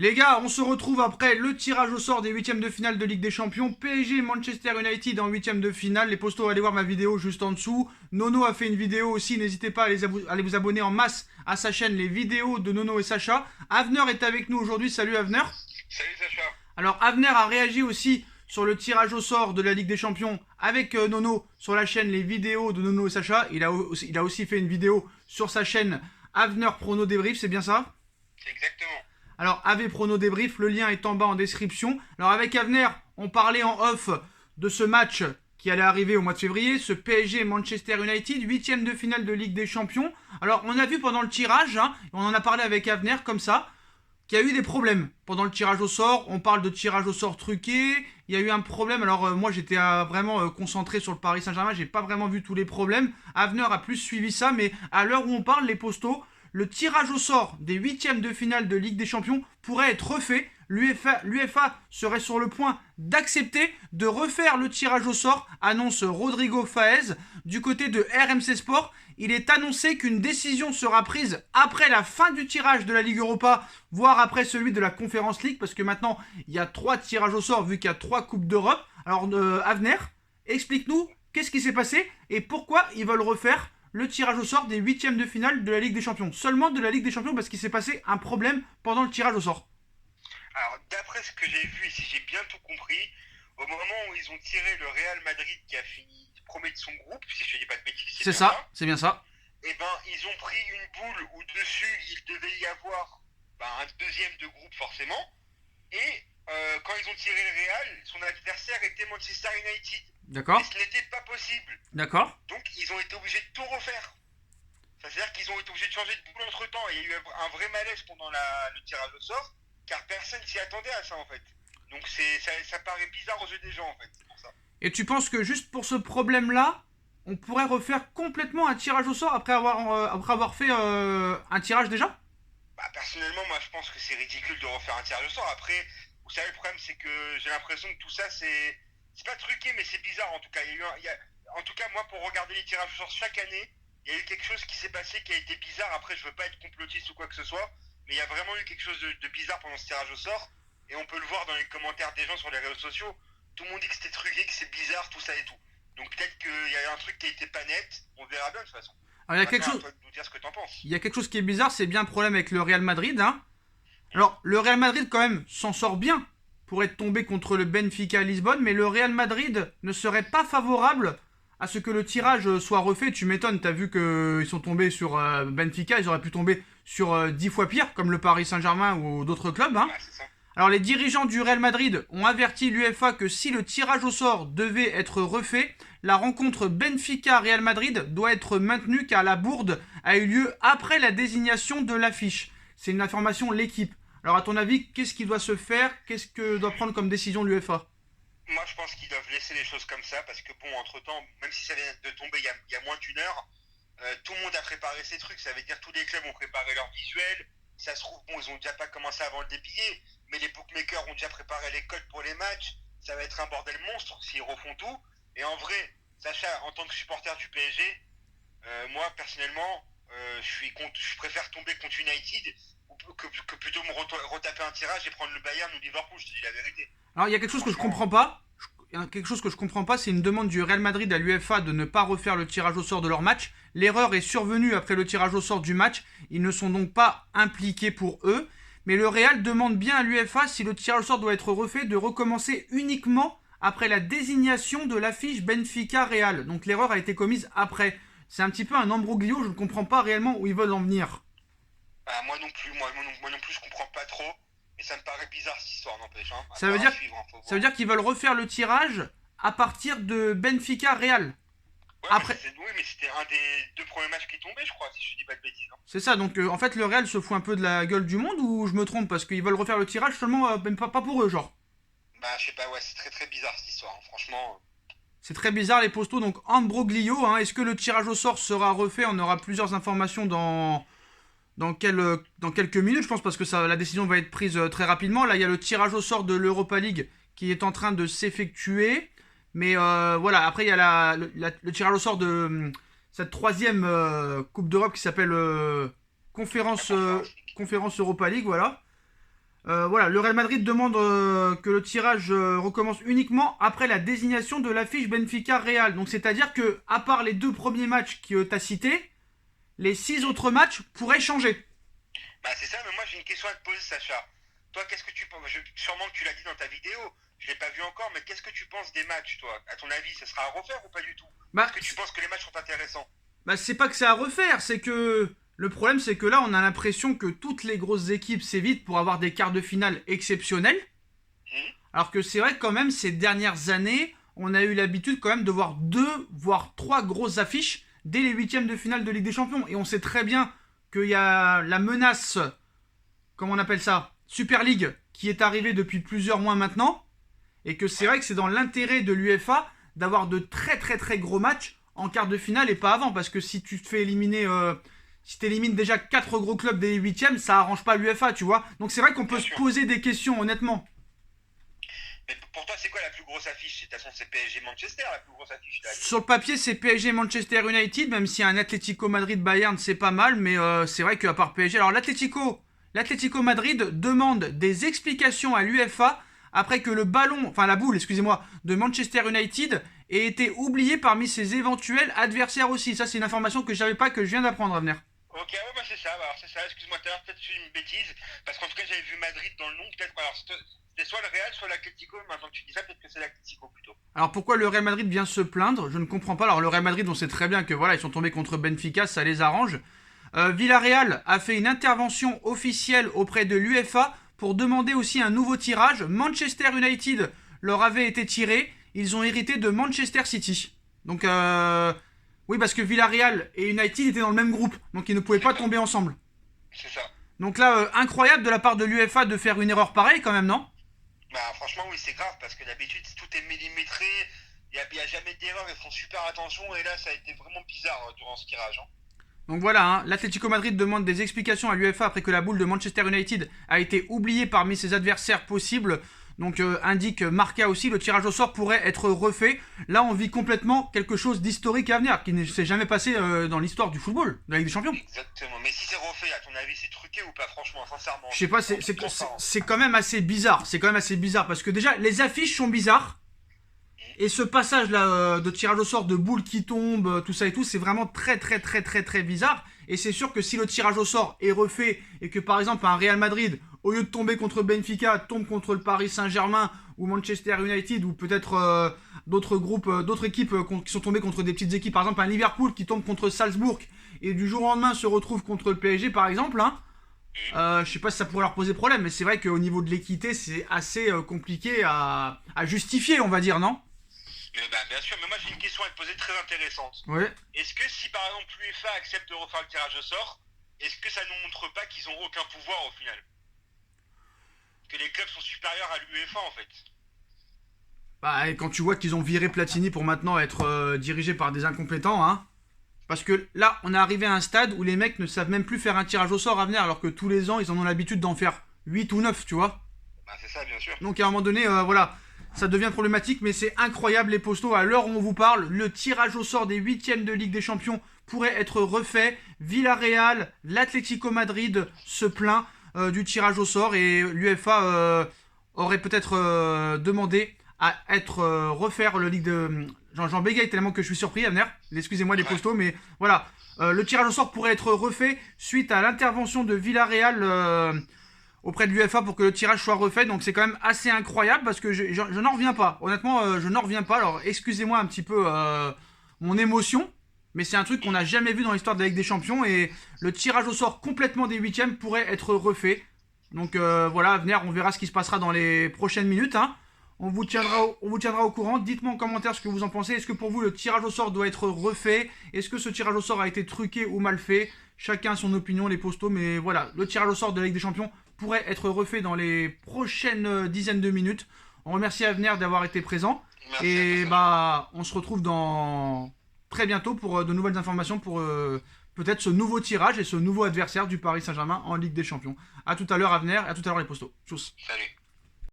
Les gars, on se retrouve après le tirage au sort des huitièmes de finale de Ligue des Champions. PSG Manchester United en huitièmes de finale. Les postos, allez voir ma vidéo juste en dessous. Nono a fait une vidéo aussi. N'hésitez pas à aller vous abonner en masse à sa chaîne, les vidéos de Nono et Sacha. Avner est avec nous aujourd'hui. Salut Avner. Salut Sacha. Alors Avner a réagi aussi sur le tirage au sort de la Ligue des Champions avec Nono sur la chaîne les vidéos de Nono et Sacha. Il a aussi fait une vidéo sur sa chaîne Avner Prono Débrief, c'est bien ça? Exactement. Alors, AV Prono Débrief, le lien est en bas en description. Alors, avec Avner, on parlait en off de ce match qui allait arriver au mois de février, ce PSG Manchester United, huitième de finale de Ligue des Champions. Alors, on a vu pendant le tirage, on en a parlé avec Avner comme ça, qu'il y a eu des problèmes pendant le tirage au sort. On parle de tirage au sort truqué. Il y a eu un problème. Alors, moi, j'étais vraiment concentré sur le Paris Saint-Germain. J'ai pas vraiment vu tous les problèmes. Avner a plus suivi ça, mais à l'heure où on parle, les postos, le tirage au sort des huitièmes de finale de Ligue des Champions pourrait être refait. L'UEFA serait sur le point d'accepter de refaire le tirage au sort, annonce Rodrigo Faez. Du côté de RMC Sport, il est annoncé qu'une décision sera prise après la fin du tirage de la Ligue Europa, voire après celui de la Conference League, parce que maintenant, il y a 3 tirages au sort vu qu'il y a 3 Coupes d'Europe. Alors, Avner, explique-nous qu'est-ce qui s'est passé et pourquoi ils veulent refaire le tirage au sort des huitièmes de finale de la Ligue des Champions. Seulement de la Ligue des Champions parce qu'il s'est passé un problème pendant le tirage au sort. Alors, d'après ce que j'ai vu et si j'ai bien tout compris, au moment où ils ont tiré le Real Madrid qui a fini premier de son groupe, si je ne dis pas de bêtises, C'est ça, c'est bien ça. Et ben, ils ont pris une boule où dessus il devait y avoir un deuxième de groupe forcément. Et quand ils ont tiré le Real, son adversaire était Manchester United. D'accord. Et ce n'était pas possible. D'accord. Donc, ils ont été obligés de tout refaire. C'est-à-dire qu'ils ont été obligés de changer de boule entre temps. Et il y a eu un vrai malaise pendant le tirage au sort, car personne s'y attendait à ça en fait. Donc ça paraît bizarre aux yeux des gens en fait. C'est pour ça. Et tu penses que juste pour ce problème-là, on pourrait refaire complètement un tirage au sort après avoir fait un tirage déjà? Personnellement, moi je pense que c'est ridicule de refaire un tirage au sort. Après, vous savez, le problème c'est que j'ai l'impression que tout ça c'est pas truqué, mais c'est bizarre en tout cas. En tout cas, moi pour regarder les tirages au sort chaque année, il y a eu quelque chose qui s'est passé qui a été bizarre. Après, je veux pas être complotiste ou quoi que ce soit, mais il y a vraiment eu quelque chose de bizarre pendant ce tirage au sort. Et on peut le voir dans les commentaires des gens sur les réseaux sociaux. Tout le monde dit que c'était truqué, que c'est bizarre, tout ça et tout. Donc peut-être qu'il y a un truc qui a été pas net. On verra bien de toute façon. Alors, Maintenant, à toi de nous dire ce que t'en penses. il y a quelque chose qui est bizarre, c'est bien le problème avec le Real Madrid. Alors, le Real Madrid, quand même, s'en sort bien pour être tombé contre le Benfica à Lisbonne, mais le Real Madrid ne serait pas favorable à ce que le tirage soit refait. Tu m'étonnes, t'as vu qu'ils sont tombés sur Benfica, ils auraient pu tomber sur 10 fois pire, comme le Paris Saint-Germain ou d'autres clubs. C'est ça. Alors, les dirigeants du Real Madrid ont averti l'UEFA que si le tirage au sort devait être refait, la rencontre Benfica-Real Madrid doit être maintenue car la bourde a eu lieu après la désignation de l'affiche. C'est une information l'équipe. Alors à ton avis, qu'est-ce qui doit se faire? Qu'est-ce que doit prendre comme décision l'UEFA? Moi, je pense qu'ils doivent laisser les choses comme ça parce que, bon, entre-temps, même si ça vient de tomber il y a moins d'une heure, tout le monde a préparé ses trucs. Ça veut dire que tous les clubs ont préparé leur visuel. Si ça se trouve, bon, ils ont déjà pas commencé à vendre des billets, mais les bookmakers ont déjà préparé les codes pour les matchs. Ça va être un bordel monstre s'ils refont tout. Et en vrai, Sacha, en tant que supporter du PSG, moi, personnellement, je préfère tomber contre United que plutôt me retaper un tirage et prendre le Bayern ou Liverpool, je te dis la vérité. Alors il y a quelque chose que je comprends pas. Quelque chose que je comprends pas, c'est une demande du Real Madrid à l'UEFA de ne pas refaire le tirage au sort de leur match. L'erreur est survenue après le tirage au sort du match. Ils ne sont donc pas impliqués pour eux. Mais le Real demande bien à l'UEFA, si le tirage au sort doit être refait, de recommencer uniquement après la désignation de l'affiche Benfica-Real. Donc l'erreur a été commise après. C'est un petit peu un embroglio, je ne comprends pas réellement où ils veulent en venir. Moi non plus, moi non plus, je comprends pas trop. Mais ça me paraît bizarre cette histoire, n'empêche. Hein. Ça veut dire qu'ils veulent refaire le tirage à partir de Benfica-Real. Ouais, Après, oui, mais c'était un des 2 premiers matchs qui tombaient, je crois, si je dis pas de bêtises. Hein. c'est ça, donc en fait le Real se fout un peu de la gueule du monde ou je me trompe parce qu'ils veulent refaire le tirage seulement, même pas pour eux, genre. Je sais pas, ouais, c'est très très bizarre cette histoire, hein. Franchement. C'est très bizarre les postos, donc Ambroglio, est-ce que le tirage au sort sera refait? On aura plusieurs informations dans quelques minutes, je pense, parce que la décision va être prise très rapidement. Là, il y a le tirage au sort de l'Europa League qui est en train de s'effectuer. Mais voilà, après, il y a le tirage au sort de cette troisième Coupe d'Europe qui s'appelle Conférence Europa League, voilà. Voilà, le Real Madrid demande que le tirage recommence uniquement après la désignation de l'affiche Benfica-Real. Donc c'est-à-dire que, à part les 2 premiers matchs que tu as cités, les 6 autres matchs pourraient changer. Bah c'est ça, mais moi j'ai une question à te poser, Sacha. Toi, qu'est-ce que tu penses? Sûrement que tu l'as dit dans ta vidéo, je l'ai pas vu encore, mais qu'est-ce que tu penses des matchs, toi? À ton avis, ça sera à refaire ou pas du tout? Bah, Est-ce que tu penses que les matchs sont intéressants? Bah, c'est pas que c'est à refaire, c'est que le problème c'est que là on a l'impression que toutes les grosses équipes s'évitent pour avoir des quarts de finale exceptionnels. Alors que c'est vrai que quand même ces dernières années, on a eu l'habitude quand même de voir 2 voire 3 grosses affiches dès les huitièmes de finale de Ligue des Champions. Et on sait très bien qu'il y a la menace, comment on appelle ça, Super League, qui est arrivée depuis plusieurs mois maintenant. Et que c'est vrai que c'est dans l'intérêt de l'UEFA d'avoir de très très très gros matchs en quart de finale et pas avant. Parce que si tu te fais éliminer, si tu élimines déjà 4 gros clubs dès les huitièmes, ça arrange pas l'UEFA, tu vois. Donc c'est vrai qu'on peut se poser des questions, honnêtement. Mais pour toi, c'est quoi la plus grosse affiche? De toute façon, c'est PSG-Manchester, la plus grosse affiche là. Sur le papier, c'est PSG-Manchester United, même si un Atlético Madrid-Bayern, c'est pas mal. Mais c'est vrai qu'à part PSG... Alors l'Atlético Madrid demande des explications à l'UEFA après que le ballon, enfin la boule, excusez-moi, de Manchester United ait été oublié parmi ses éventuels adversaires aussi. Ça, c'est une information que je savais pas, que je viens d'apprendre à venir. Ok, ouais, bah c'est ça, alors c'est ça, excuse-moi, tout à l'heure, peut-être je suis une bêtise, parce qu'en tout cas, j'avais vu Madrid dans le nom, peut-être, alors c'était soit le Real, soit l'Atlético, maintenant que tu dis ça, peut-être que c'est l'Atlético plutôt. Alors pourquoi le Real Madrid vient se plaindre? Je ne comprends pas. Alors le Real Madrid, on sait très bien que voilà, ils sont tombés contre Benfica, ça les arrange. Villarreal a fait une intervention officielle auprès de l'UEFA pour demander aussi un nouveau tirage. Manchester United leur avait été tiré. Ils ont hérité de Manchester City. Donc, oui, parce que Villarreal et United étaient dans le même groupe. Donc, ils ne pouvaient pas tomber ensemble. C'est ça. Donc là, incroyable de la part de l'UEFA de faire une erreur pareille quand même, non? Bah, franchement, oui, c'est grave, parce que d'habitude, tout est millimétré, il n'y a jamais d'erreur, ils font super attention, et là, ça a été vraiment bizarre durant ce tirage. Donc voilà, hein, l'Atlético Madrid demande des explications à l'UEFA après que la boule de Manchester United a été oubliée parmi ses adversaires possibles. Donc indique Marca aussi, le tirage au sort pourrait être refait. Là, on vit complètement quelque chose d'historique à venir, qui ne s'est jamais passé dans l'histoire du football, de la Ligue des Champions. Exactement, mais si c'est refait, à ton avis, c'est truqué ou pas, franchement, sincèrement? Je sais pas, c'est quand même assez bizarre. C'est quand même assez bizarre, parce que déjà, les affiches sont bizarres. Et ce passage là de tirage au sort de boules qui tombent, tout ça et tout, c'est vraiment très très très très très bizarre. Et c'est sûr que si le tirage au sort est refait et que par exemple un Real Madrid, au lieu de tomber contre Benfica, tombe contre le Paris Saint-Germain ou Manchester United ou peut-être d'autres groupes, d'autres équipes qui sont tombées contre des petites équipes, par exemple un Liverpool qui tombe contre Salzbourg et du jour au lendemain se retrouve contre le PSG par exemple, hein, je sais pas si ça pourrait leur poser problème, mais c'est vrai qu'au niveau de l'équité, c'est assez compliqué à justifier, on va dire, non? Mais bah, bien sûr, mais moi j'ai une question à te poser très intéressante. Ouais. Est-ce que si par exemple l'UEFA accepte de refaire le tirage au sort, est-ce que ça nous montre pas qu'ils ont aucun pouvoir au final? Que les clubs sont supérieurs à l'UEFA en fait? Bah, et quand tu vois qu'ils ont viré Platini pour maintenant être dirigé par des incompétents, hein. Parce que là, on est arrivé à un stade où les mecs ne savent même plus faire un tirage au sort à venir, alors que tous les ans, ils en ont l'habitude d'en faire 8 ou 9, tu vois. Bah c'est ça, bien sûr. Donc à un moment donné, voilà, ça devient problématique, mais c'est incroyable les postos. À l'heure où on vous parle, le tirage au sort des huitièmes de Ligue des Champions pourrait être refait. Villarreal, l'Atlético Madrid se plaint du tirage au sort et l'UEFA aurait peut-être demandé à être refaire le Ligue de... J'en bégaye tellement que je suis surpris, Avner. Excusez-moi les postos, mais voilà. Le tirage au sort pourrait être refait suite à l'intervention de Villarreal auprès de l'UEFA pour que le tirage soit refait. Donc c'est quand même assez incroyable parce que je n'en reviens pas. Honnêtement, je n'en reviens pas. Alors excusez-moi un petit peu mon émotion, mais c'est un truc qu'on n'a jamais vu dans l'histoire de la Ligue des Champions et le tirage au sort complètement des huitièmes pourrait être refait. Donc voilà, à venir, on verra ce qui se passera dans les prochaines minutes, hein. On vous tiendra au courant. Dites-moi en commentaire ce que vous en pensez. Est-ce que pour vous le tirage au sort doit être refait? Est-ce que ce tirage au sort a été truqué ou mal fait? Chacun son opinion, les postos. Mais voilà, le tirage au sort de la Ligue des Champions pourrait être refait dans les prochaines dizaines de minutes. On remercie Avenir d'avoir été présent. Merci. Et bah, on se retrouve dans très bientôt pour de nouvelles informations pour peut-être ce nouveau tirage et ce nouveau adversaire du Paris Saint-Germain en Ligue des Champions. A tout à l'heure Avenir et à tout à l'heure les postos. Tchuss. Salut.